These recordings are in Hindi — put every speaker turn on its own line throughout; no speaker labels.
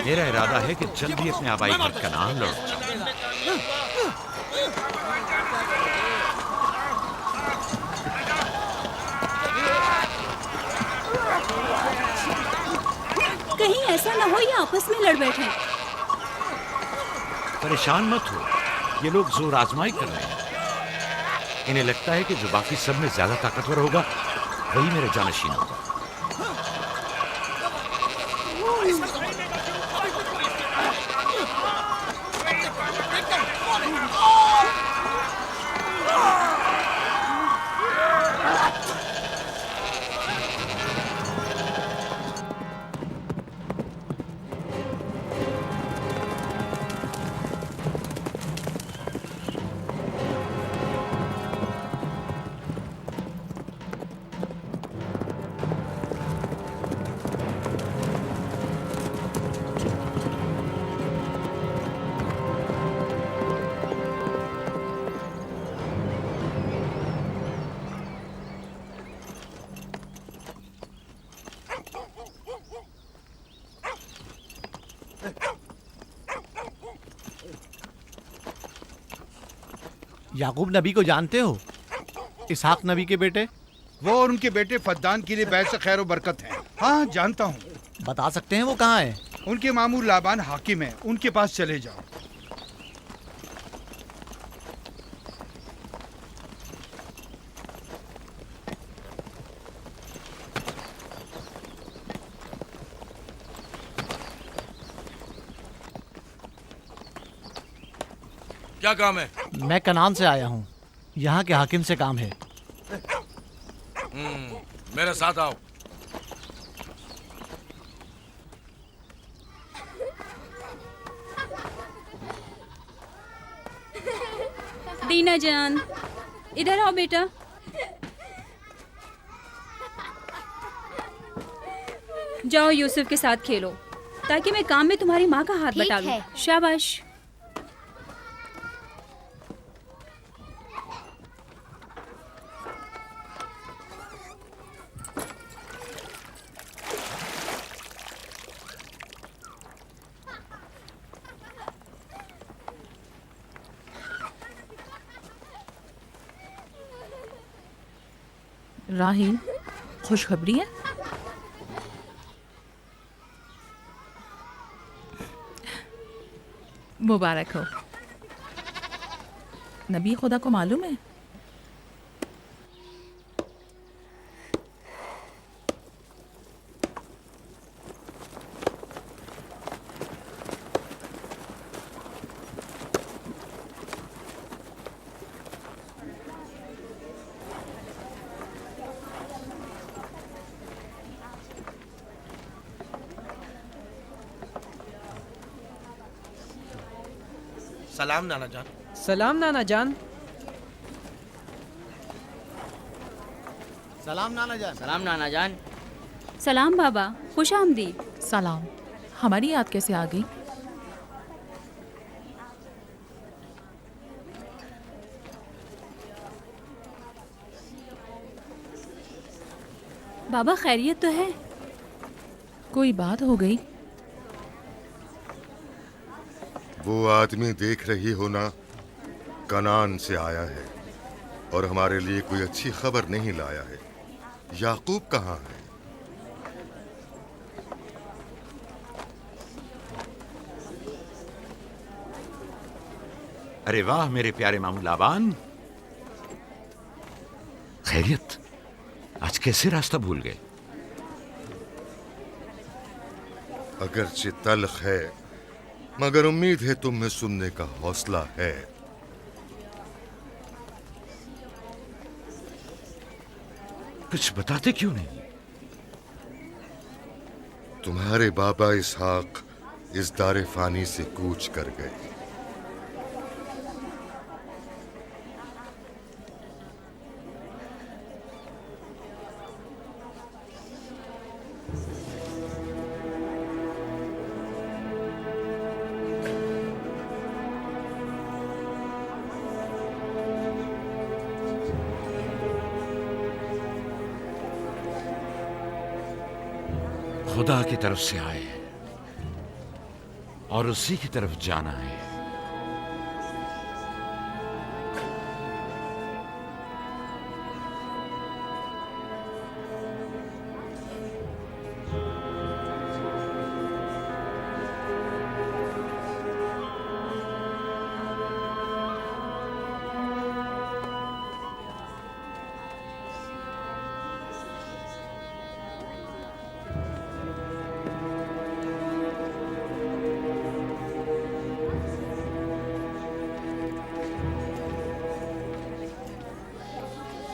मेरा इरादा है कि जल्दी अपने आबाई घर कनान लौट जाऊं।
कहीं ऐसा ना हो ये आपस में लड़ बैठे।
परेशान मत हो, ये लोग जोर आजमाई कर रहे हैं। इन्हें लगता है कि जो बाकी सब में ज्यादा ताकतवर होगा वही मेरे जानशीन होगा।
याकूब नबी को जानते हो? इसहाक नबी के बेटे।
वो और उनके बेटे फद्दान के लिए बैस खैर व बरकत है। हाँ जानता हूँ।
बता सकते हैं वो कहाँ है?
उनके मामू लाबान हाकिम है, उनके पास चले जाओ।
क्या काम है?
मैं कनान से आया हूँ, यहाँ के हाकिम से काम है।
मेरे साथ आओ।
दीना जान, इधर आओ बेटा। जाओ यूसुफ के साथ खेलो, ताकि मैं काम में तुम्हारी माँ का हाथ बटा लूं। शाबाश।
राहील, खुशखबरी है? मुबारक हो। नबी खुदा को मालूम है?
सलाम नाना जान।
सलाम नाना जान।
सलाम नाना जान।
सलाम नाना जान।
सलाम बाबा, खुश आमदीद।
सलाम। हमारी याद कैसे आ गई?
बाबा खैरियत तो है?
कोई बात हो गई?
वो आदमी देख रही हो ना, कनान से आया है और हमारे लिए कोई अच्छी खबर नहीं लाया है। याकूब कहाँ है?
अरे वाह मेरे प्यारे मामू लाबान, खैरियत? आज कैसे रास्ता भूल गए?
अगरचे तल्ख है, मगर उम्मीद है तुम में सुनने का हौसला है।
कुछ बताते क्यों नहीं?
तुम्हारे बाबा इसहाक इस दारे फानी से कूच कर गए।
खुदा की तरफ से आए। और उसी की तरफ जाना है।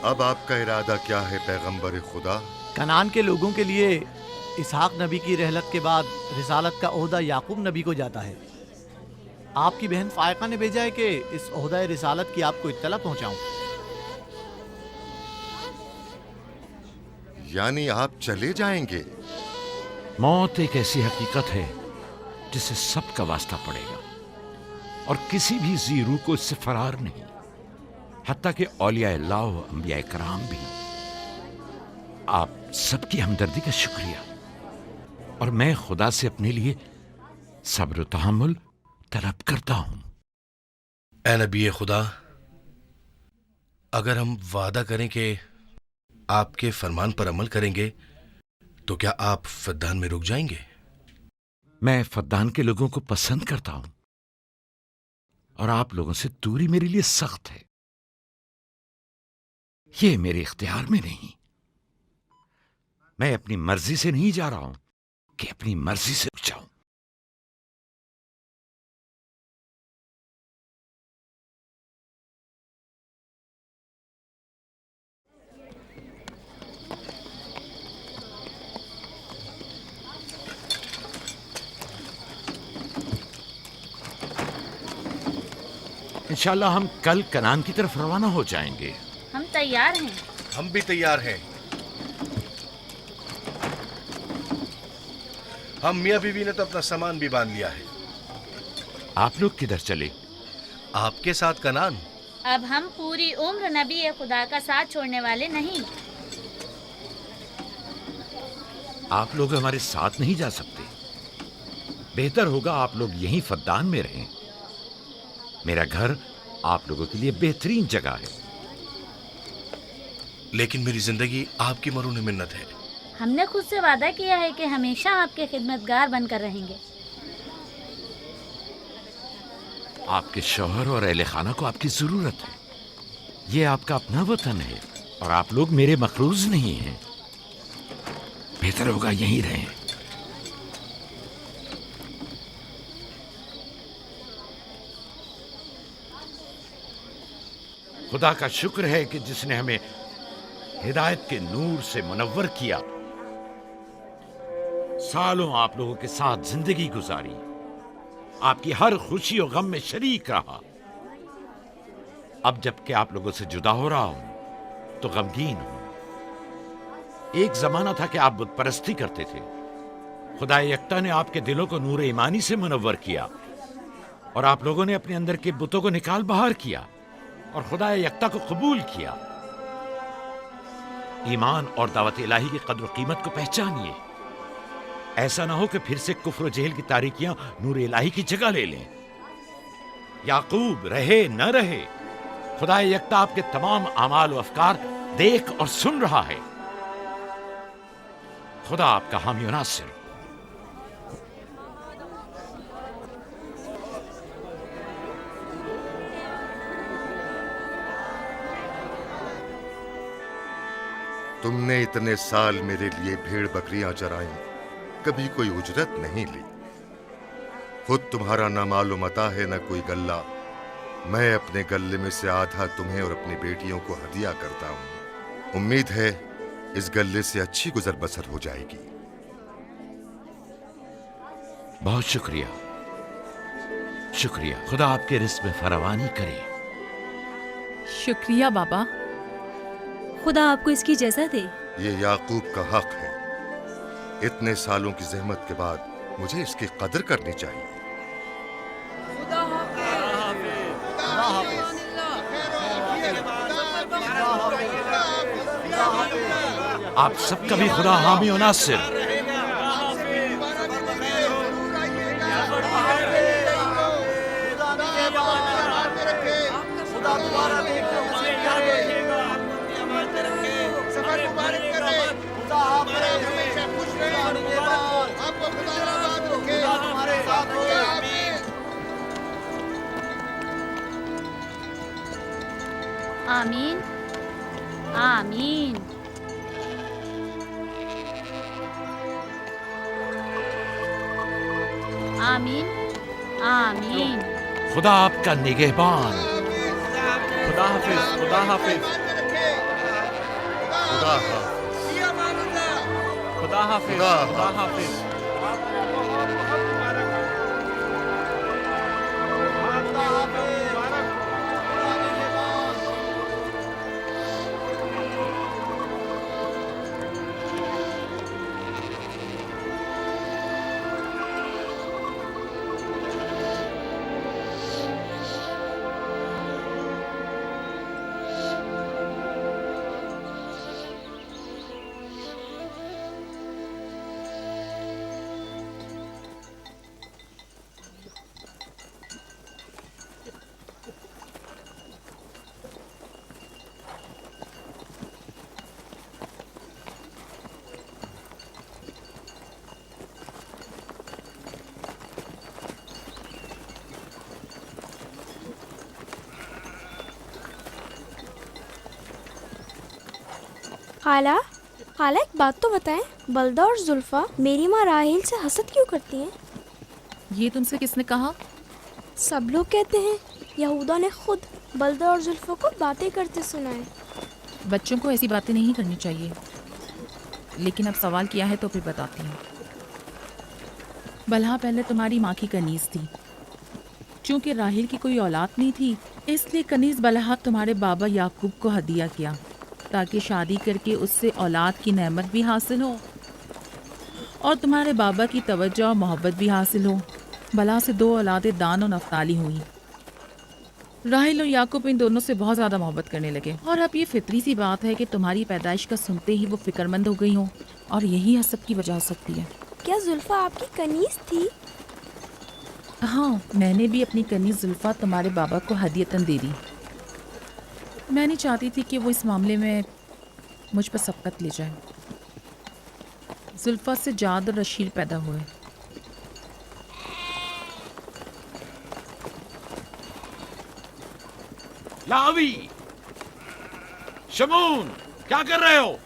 अब आपका इरादा क्या है पैगंबर खुदा?
कनान के लोगों के लिए इसहाक नबी की रहलत के बाद रिसालत का ओहदा याकूब नबी को जाता है। आपकी बहन फायका ने भेजा है कि इस ओहदा रिसालत की आपको इत्तला पहुंचाऊं।
यानी आप चले जाएंगे?
मौत एक ऐसी हकीकत है जिससे सबका वास्ता पड़ेगा और किसी भी जी रूह को इससे फरार नहीं, हत्ता कि औलिया अल्लाह व अंबिया कराम भी। आप सबकी हमदर्दी का शुक्रिया, और मैं खुदा से अपने लिए सब्र तहम्मुल तलब करता हूं।
ए नबी खुदा, अगर हम वादा करें कि आपके फरमान पर अमल करेंगे तो क्या आप फद्दान में रुक जाएंगे?
मैं फद्दान के लोगों को पसंद करता हूं और आप लोगों से दूरी मेरे लिए सख्त है। ये मेरे इख्तियार में नहीं। मैं अपनी मर्जी से नहीं जा रहा हूं कि अपनी मर्जी से रुक जाऊं। इंशाल्लाह हम कल कनान की तरफ रवाना हो जाएंगे।
हम तैयार हैं।
हम भी तैयार हैं। हम मियाँ बीवी ने तो अपना सामान भी बांध लिया है।
आप लोग किधर चले?
आपके साथ कनान।
अब हम पूरी उम्र नबी खुदा का साथ छोड़ने वाले नहीं।
आप लोग हमारे साथ नहीं जा सकते। बेहतर होगा आप लोग यहीं फद्दान में रहें। मेरा घर आप लोगों के लिए बेहतरीन जगह है।
लेकिन मेरी जिंदगी आपकी मरून मिन्नत है।
हमने खुद से वादा किया है कि हमेशा आपके खिदमतगार बनकर रहेंगे।
आपके शौहर और अहले खाना को आपकी जरूरत है। ये आपका अपना वतन है और आप लोग मेरे मखरूज नहीं हैं। बेहतर होगा यहीं रहें। खुदा का शुक्र है कि जिसने हमें हिदायत के नूर से मुनव्वर किया। सालों आप लोगों के साथ जिंदगी गुजारी, आपकी हर खुशी और गम में शरीक रहा। अब जबकि आप लोगों से जुदा हो रहा हूं तो गमगीन हूं। एक जमाना था कि आप बुत परस्ती करते थे। खुदा यक्ता ने आपके दिलों को नूर ईमानी से मुनव्वर किया और आप लोगों ने अपने अंदर के बुतों को निकाल बाहर किया और खुदा यक्ता को कबूल किया। ईमान और दावत इलाही की कद्र कीमत को पहचानिए। ऐसा ना हो कि फिर से कुफ्र और जेहल की तारीकियां नूर इलाही की जगह ले लें। याकूब रहे न रहे, खुदा यक्ता आपके तमाम अमाल और अफकार देख और सुन रहा है। खुदा आपका हामी और नासिर।
तुमने इतने साल मेरे लिए भेड़ बकरियां चराई, कभी कोई उजरत नहीं ली। खुद तुम्हारा ना मालूम अता है ना कोई गल्ला। मैं अपने गल्ले में से आधा तुम्हें और अपनी बेटियों को हदिया करता हूं। उम्मीद है इस गल्ले से अच्छी गुजर बसर हो जाएगी।
बहुत शुक्रिया, शुक्रिया। खुदा आपके रिस्क में फरावानी करे।
शुक्रिया बाबा।
खुदा आपको इसकी जज़ा दे।
ये याकूब का हक है। इतने सालों की जहमत के बाद मुझे इसकी कदर करनी चाहिए।
आप सबका भी खुदा हामी और नासिर।
आमीन आमीन। आमीन आमीन।
खुदा आपका निगहबान।
खुदा हाफिज, खुदा हाफिज,
खुदा हाफिज।
खुदा हाफिज,
खुदा
खुदा हाफिज।
खाला, खाला एक बात तो बताएं, बलदा और जुल्फा मेरी माँ राहेल से हसद क्यों करती हैं?
ये तुमसे किसने कहा?
सब लोग कहते हैं यहूदा ने खुद बलदा और जुल्फा को बातें करते सुना है।
बच्चों को ऐसी बातें नहीं करनी चाहिए, लेकिन अब सवाल किया है तो फिर बताती हूँ। बलहा पहले तुम्हारी माँ की कनीज थी। चूंकि राहेल की कोई औलाद नहीं थी, इसलिए कनीज बलहा तुम्हारे बाबा याकूब को हदिया किया, ताकि शादी करके उससे औलाद की नेमत भी हासिल हो और तुम्हारे बाबा की तवज्जो और मोहब्बत भी हासिल हो। बलहा से 2 औलादें दान और नफ्ताली हुई। राहेल और याकूब इन दोनों से बहुत ज़्यादा मोहब्बत करने लगे, और अब ये फितरी सी बात है कि तुम्हारी पैदाइश का सुनते ही वो फिक्रमंद हो गई हो, और यही हसद की वजह हो सकती है।
क्या जुल्फा आपकी कनीज थी?
हाँ, मैंने भी अपनी कनीज जुल्फा तुम्हारे बाबा को हदियतन दे दी। मैं नहीं चाहती थी कि वो इस मामले में मुझ पर सबकत ले जाए। जुल्फा से जाद और रशील पैदा हुए।
लावी, शमून, क्या कर रहे हो?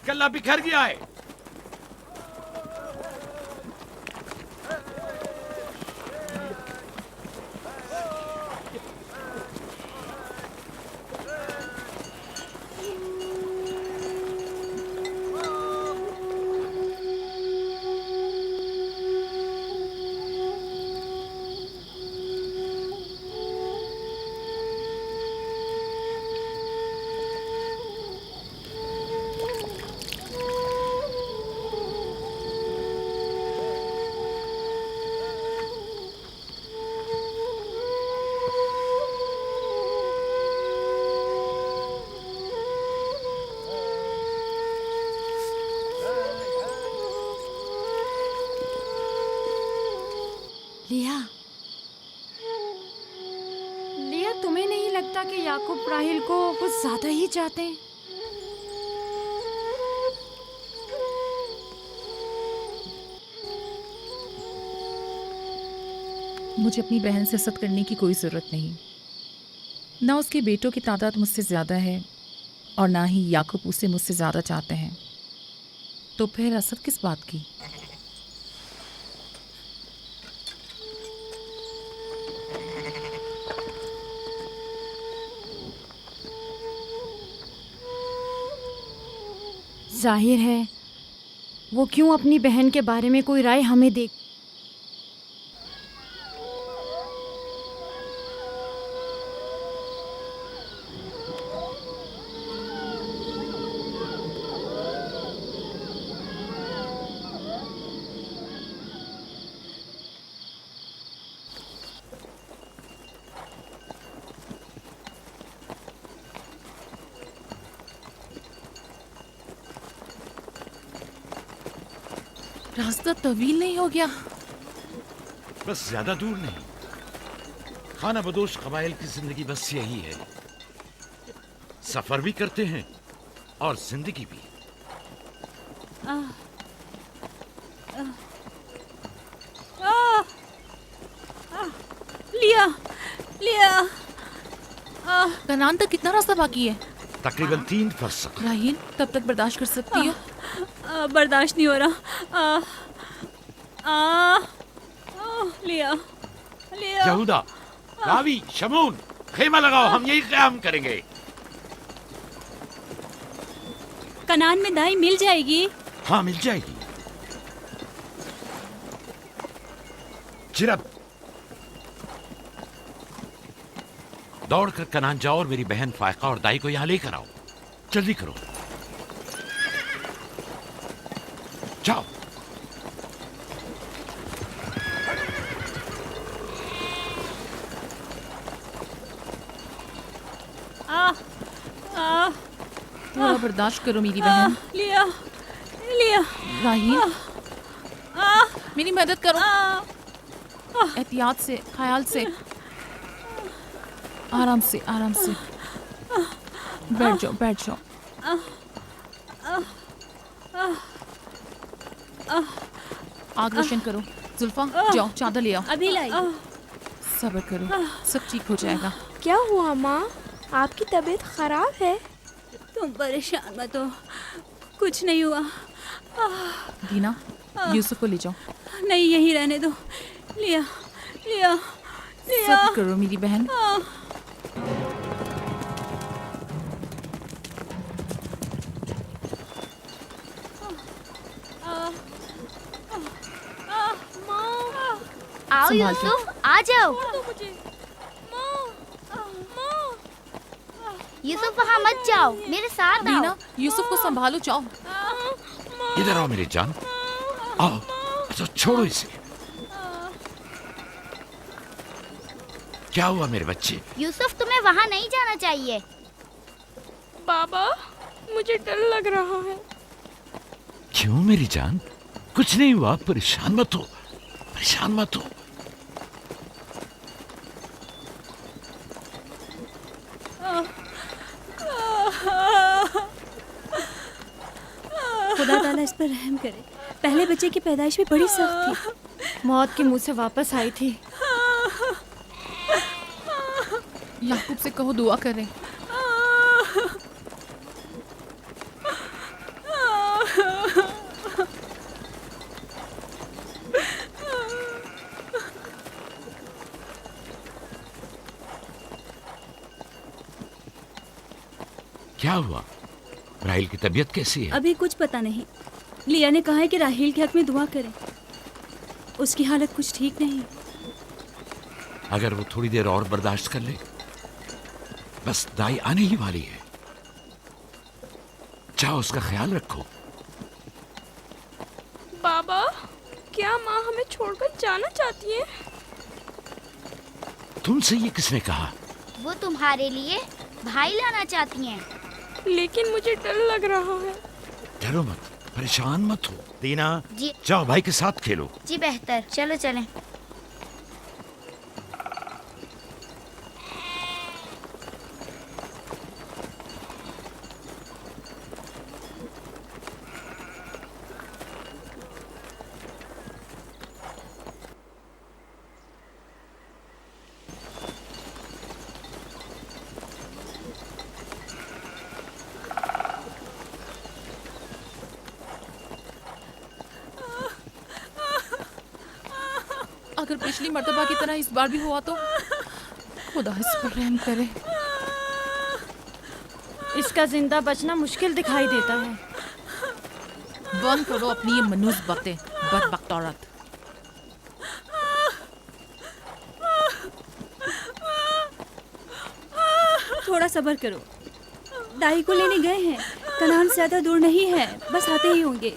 कल्ला बिखर गया है।
लिया, लिया, तुम्हें नहीं लगता कि याकूब राहेल को कुछ ज्यादा ही चाहते हैं?
मुझे अपनी बहन से हसद करने की कोई ज़रूरत नहीं। ना उसके बेटों की तादाद मुझसे ज़्यादा है और ना ही याकूब उसे मुझसे ज़्यादा चाहते हैं, तो फिर हसद किस बात की?
जाहिर है वो क्यों अपनी बहन के बारे में कोई राय हमें दे।
रास्ता तवील नहीं हो गया?
बस ज्यादा दूर नहीं। खाना बदोश कबाइल की जिंदगी बस यही है, सफर भी करते हैं और जिंदगी भी।
लिया, लिया,
कनान तक कितना रास्ता बाकी है?
तकरीबन 3 फरसख।
राहील, तब तक बर्दाश्त कर सकती हो?
बर्दाश्त नहीं हो रहा। लिया लिया।
यहूदा, रावी, शमून, खेमा लगाओ, हम यही क़याम करेंगे।
कनान में दाई मिल जाएगी?
हाँ, मिल जाएगी। जिरब, दौड़कर कनान जाओ और मेरी बहन फायका और दाई को यहाँ लेकर आओ। जल्दी करो, जाओ।
थोड़ा बर्दाश्त करो मेरी बहन।
लिया लिया।
राहील, मेरी मदद करो। एहतियात से, ख्याल से, आराम से, आराम से। बैठ जाओ, बैठ जाओ। आग रोशन करो। जुल्फा, जाओ चादर ले आओ।
अभी लाई।
सब्र करो, सब ठीक हो जाएगा।
क्या हुआ माँ? आपकी तबीयत खराब है?
तुम परेशान मत हो, कुछ नहीं हुआ।
दीना, यूसुफ को ले जाओ।
नहीं, यहीं रहने दो। लिया लिया लिया।
सब्र करो मेरी बहन।
आओ
संभाल के।
यूसुफ, आ जाओ। यूसुफ वहाँ मत जाओ, मेरे साथ आओ।
दीना, यूसुफ को संभालो, जाओ।
इधर आओ मेरी जान, आओ। अच्छा, छोड़ो इसे। क्या हुआ मेरे बच्चे?
यूसुफ, तुम्हें वहाँ नहीं जाना चाहिए।
बाबा, मुझे डर लग रहा है।
क्यों मेरी जान? कुछ नहीं हुआ, परेशान मत हो, परेशान मत हो।
खुदा ताला इस पर रहम करे। पहले बच्चे की पैदाइश भी बड़ी सख्त थी।
मौत के मुंह से वापस आई थी।
याकूब से कहो दुआ करें।
क्या हुआ? राहिल की तबीयत कैसी है?
अभी कुछ पता नहीं। लिया ने कहा है कि राहील के हक में दुआ करें। उसकी हालत कुछ ठीक नहीं।
अगर वो थोड़ी देर और बर्दाश्त कर ले, बस दाई आने ही वाली है। जाओ, उसका ख्याल रखो।
बाबा, क्या माँ हमें छोड़कर जाना चाहती है?
तुमसे ये किसने कहा?
वो तुम्हारे लिए भाई लाना चाहती हैं।
लेकिन मुझे डर लग रहा है।
डरो मत, परेशान मत हो। दीना,
जी
जाओ भाई के साथ खेलो।
जी, बेहतर, चलो चलें।
अगर पिछली मर्तबा की तरह इस बार भी हुआ तो खुदा इस पर रहम करे।
इसका जिंदा बचना मुश्किल दिखाई देता है।
बंद करो अपनी ये मनूस बातें, बदबख्त औरत।
थोड़ा सब्र करो। दाई को लेने गए हैं। कनान ज्यादा दूर नहीं है, बस आते ही होंगे।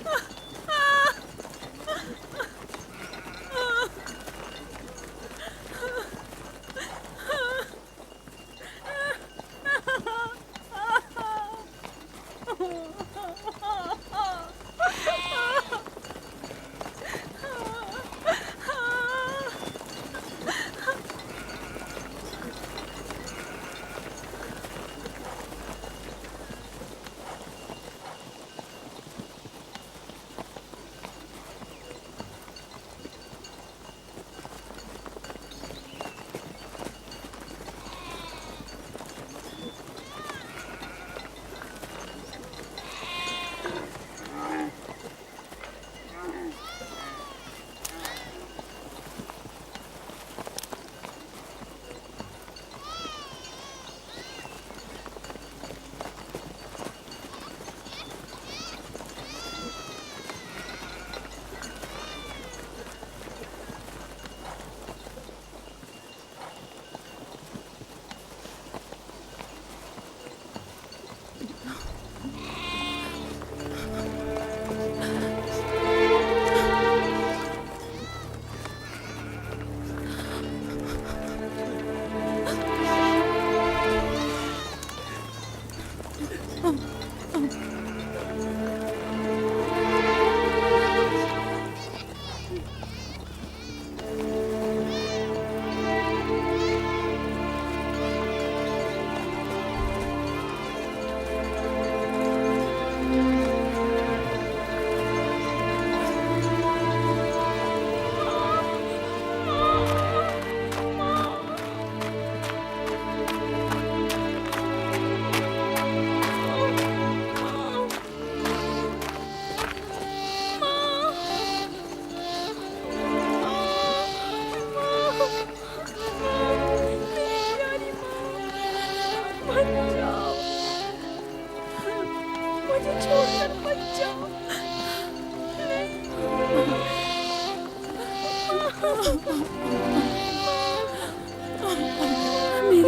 मेरे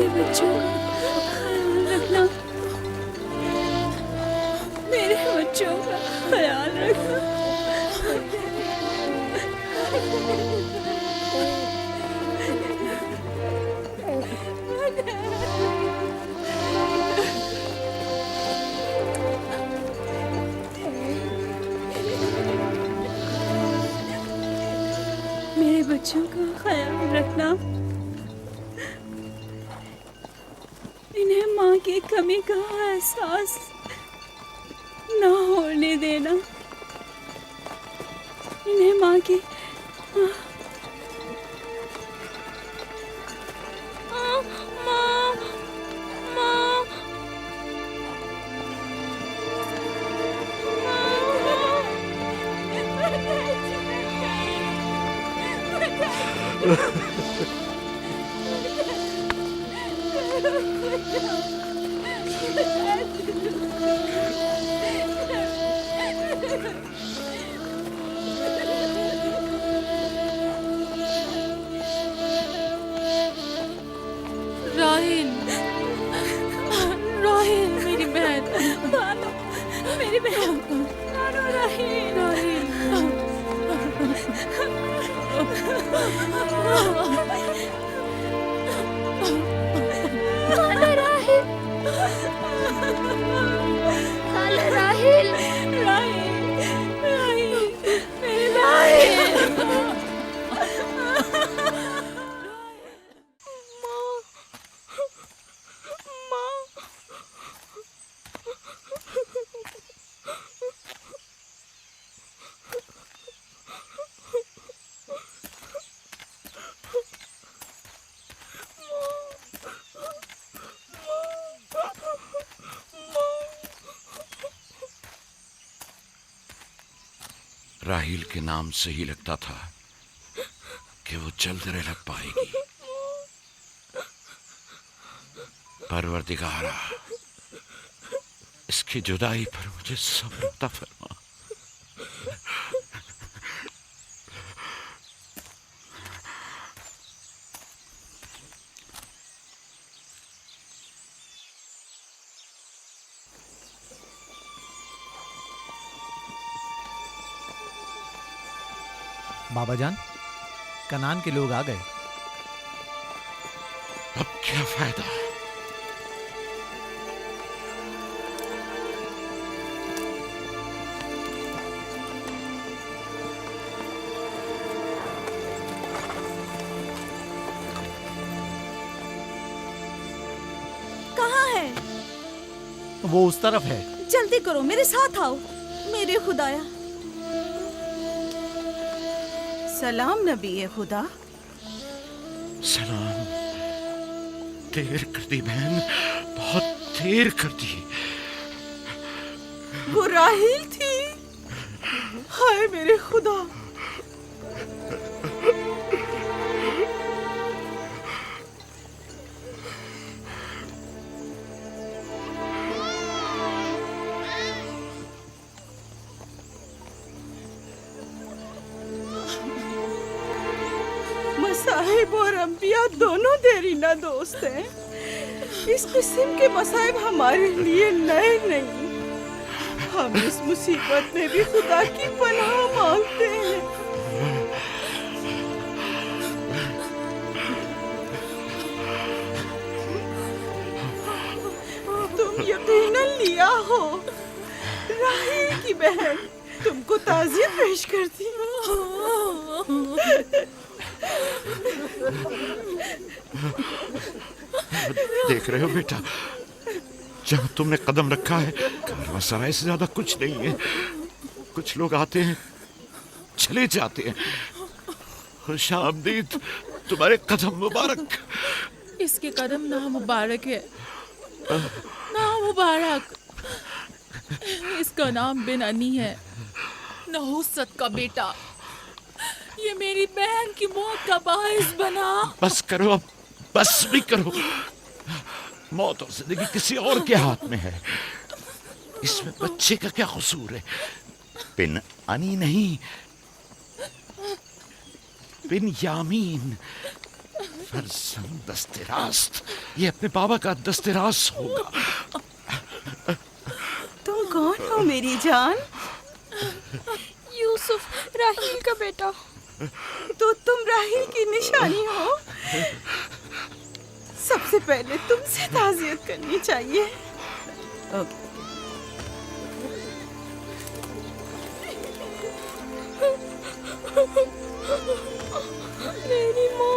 बच्चों का ख्याल रखना, मेरे बच्चों का ख्याल रखना। मेरे बच्चों का ख्याल रखना, इन्हें माँ की कमी का एहसास ना होने देना, इन्हें माँ की
राहिल, राहिल मेरी बहन,
भानु, मेरी बहन भानु, राहिल,
खाला राहिल,
राहिल, राहिल, मेरे राहिल।
राहील के नाम से ही लगता था कि वो जल्द लग पाएगी। परवरदिगारा, इसकी जुदाई पर मुझे सब्र अता फरमा।
बाबा जान, कनान के लोग आ गए।
अब क्या फायदा?
कहाँ है?
वो उस तरफ है।
जल्दी करो, मेरे साथ आओ। मेरे खुदाया।
सलाम नबी खुदा।
सलाम। देर कर दी बहन, बहुत देर कर दी।
वो राहिल थी। हाय मेरे खुदा। मसाहिब और अंबिया दोनों देरीना दोस्त हैं। इस किस्म के मसाइब हमारे लिए नए नहीं। हम इस मुसीबत में भी खुदा की पनाह मांगते हैं। तुम यकीनन लिया हो। राहिल की बहन तुमको ताज़ियत पेश करती
देख रहे हो बेटा, जहाँ तुमने कदम रखा है कारवांसराय से ज्यादा कुछ नहीं है। कुछ लोग आते हैं, चले जाते हैं। खुशामदीद तुम्हारे कदम मुबारक।
इसके कदम ना मुबारक है, ना मुबारक। इसका नाम बिन अनी है, नहुसत का बेटा। ये मेरी बहन की मौत का बाइस बना।
बस करो अब, बस भी करो। मौत और जिंदगी किसी और के हाथ में है। इसमें बच्चे का क्या कसूर है? बिन अनी नहीं, बिन्यामीन फरजंद दस्तरास्त, ये अपने बाबा का दस्तरास होगा।
तुम कौन हो मेरी जान?
यूसुफ, राहील का बेटा।
तो तुम राहील की निशानी हो। सबसे पहले तुमसे ताज़ियत करनी चाहिए। ओके।
मेरी माँ।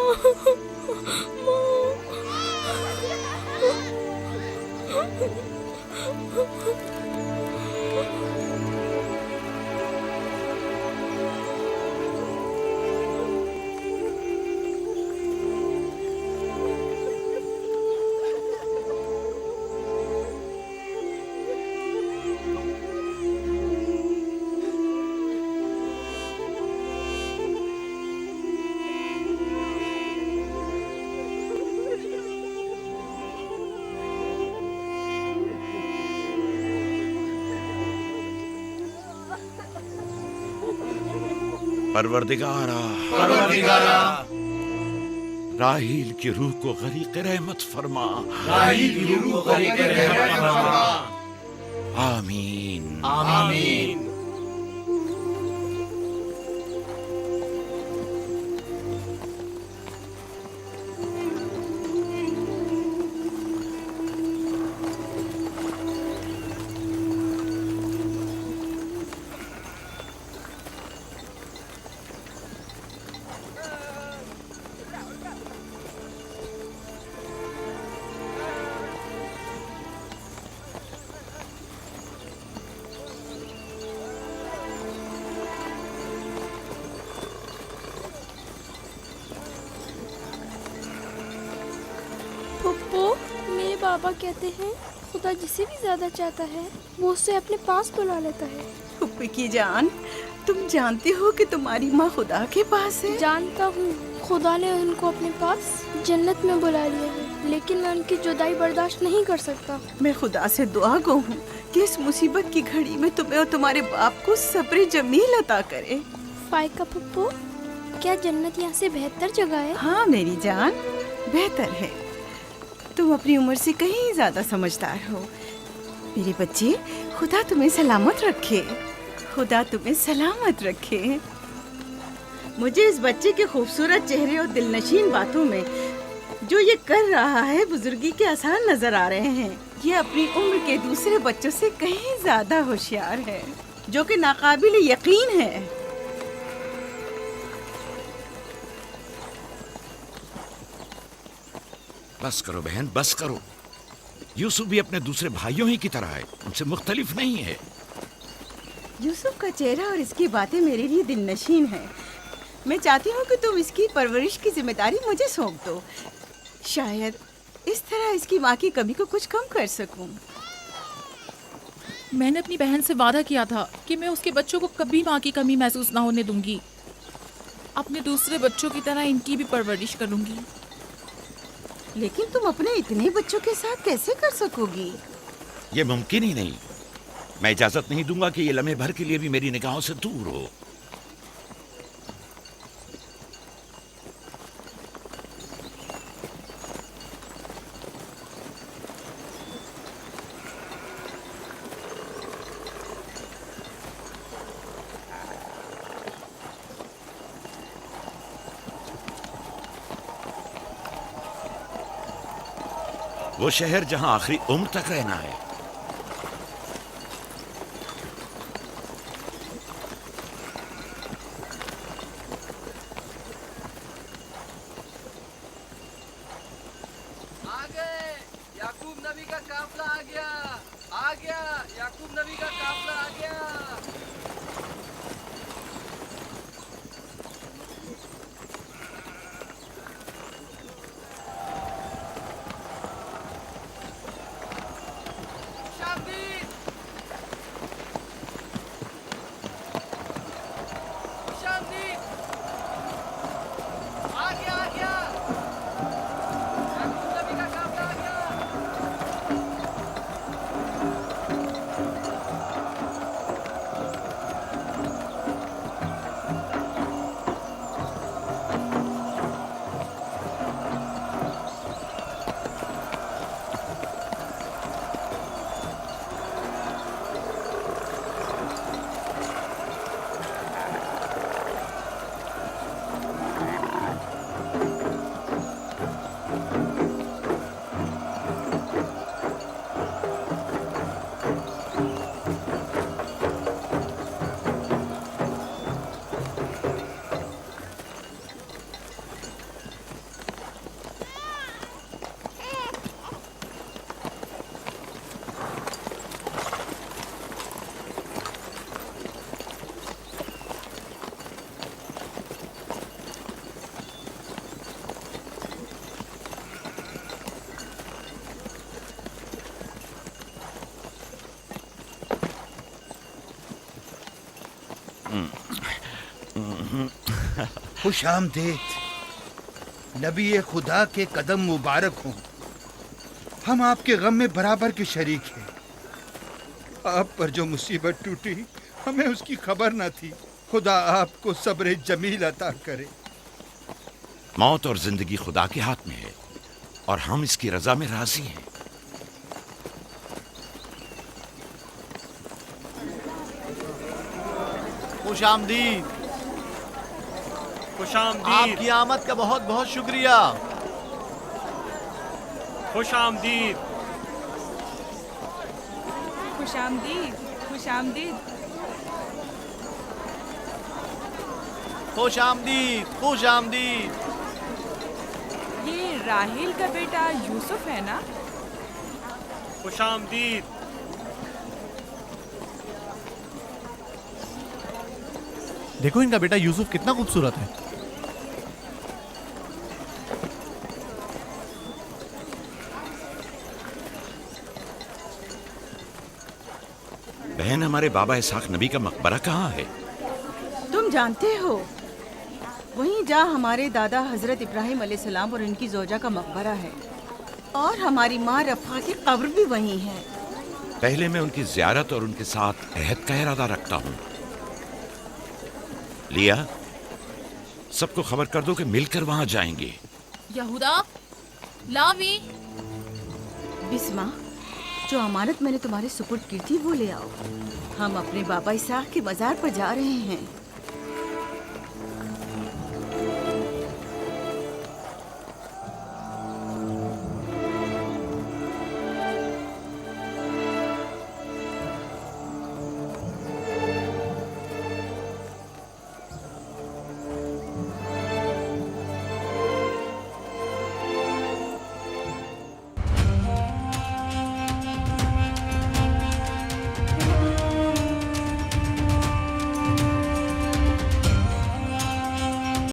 परवरदिगारा, राहील की रूह को गरीक़ रहमत फरमा। आमीन आमीन।
मेरे बाबा कहते हैं खुदा जिसे भी ज्यादा चाहता है वो उसे अपने पास बुला लेता है।
फुप्पी की जान, तुम जानती हो कि तुम्हारी माँ खुदा के पास है?
जानता हूँ, खुदा ने उनको अपने पास जन्नत में बुला लिया है, लेकिन मैं उनकी जुदाई बर्दाश्त नहीं कर सकता।
मैं खुदा से दुआ गो हूँ कि इस मुसीबत की घड़ी में तुम्हें और तुम्हारे बाप को सब्र जमील अता करे।
फायका पप्पू, क्या जन्नत यहाँ से बेहतर जगह है?
हाँ मेरी जान, बेहतर है। तुम अपनी उम्र से कहीं ज्यादा समझदार हो। मेरे बच्चे, खुदा तुम्हें सलामत रखे। खुदा तुम्हें सलामत रखे। मुझे इस बच्चे के खूबसूरत चेहरे और दिलनशीन बातों में जो ये कर रहा है बुजुर्गी के आसार नजर आ रहे हैं। ये अपनी उम्र के दूसरे बच्चों से कहीं ज्यादा होशियार है, जो कि नाकाबिल यकीन है।
बस करो बहन, बस करो। यूसुफ भी अपने दूसरे भाइयों ही की तरह है, उनसे मुख्तलिफ नहीं है।
यूसुफ का चेहरा और इसकी बातें मेरे लिए दिलनशीन है। मैं चाहती हूँ कि तुम इसकी परवरिश की जिम्मेदारी मुझे सौंप दो। शायद इस तरह इसकी माँ की कमी को कुछ कम कर सकूं।
मैंने अपनी बहन से वादा किया था कि मैं उसके बच्चों को कभी माँ की कमी महसूस ना होने दूंगी। अपने दूसरे बच्चों की तरह इनकी भी परवरिश करूंगी।
लेकिन तुम अपने इतने बच्चों के साथ कैसे कर सकोगी?
ये मुमकिन ही नहीं। मैं इजाजत नहीं दूंगा कि ये लम्हे भर के लिए भी मेरी निगाहों से दूर हो। वो शहर जहां आखिरी उम्र तक रहना है।
आ गए, याकूब नबी का काफला आ गया, आ गया, याकूब नबी का काफला आ गया।
खुश आमदीद। नबी खुदा के कदम मुबारक हों। हम आपके गम में बराबर के शरीक हैं। आप पर जो मुसीबत टूटी हमें उसकी खबर न थी। खुदा आपको सब्र जमील अता करे।
मौत और जिंदगी खुदा के हाथ में है और हम इसकी रजा में राजी हैं।
खुश आमदीद।
खुश आमदीद।
आपकी आमद का बहुत बहुत शुक्रिया।
खुश आमदीद।
खुश आमदीद। खुश आमदीद।
खुश आमदीद। खुश आमदीद।
ये राहिल का बेटा यूसुफ है ना?
खुश आमदीद।
देखो इनका बेटा यूसुफ कितना खूबसूरत है।
बहन, हमारे बाबा इसहाक नबी का मकबरा कहाँ है?
तुम जानते हो, वहीं जहाँ हमारे दादा हजरत इब्राहिम अलैहिस्सलाम और इनकी जोजा का मकबरा है, और हमारी माँ रफ़ा की कब्र भी वहीं है।
पहले मैं उनकी ज़ियारत और उनके साथ अहद का इरादा रखता हूँ। लिया, सबको खबर कर दो कि मिलकर वहां जाएंगे।
यहूदा, लावी।
बिस्मा, जो अमानत मैंने तुम्हारे सुपुर्द की थी वो ले आओ। हम अपने बाबा इसहाक के मजार पर जा रहे हैं।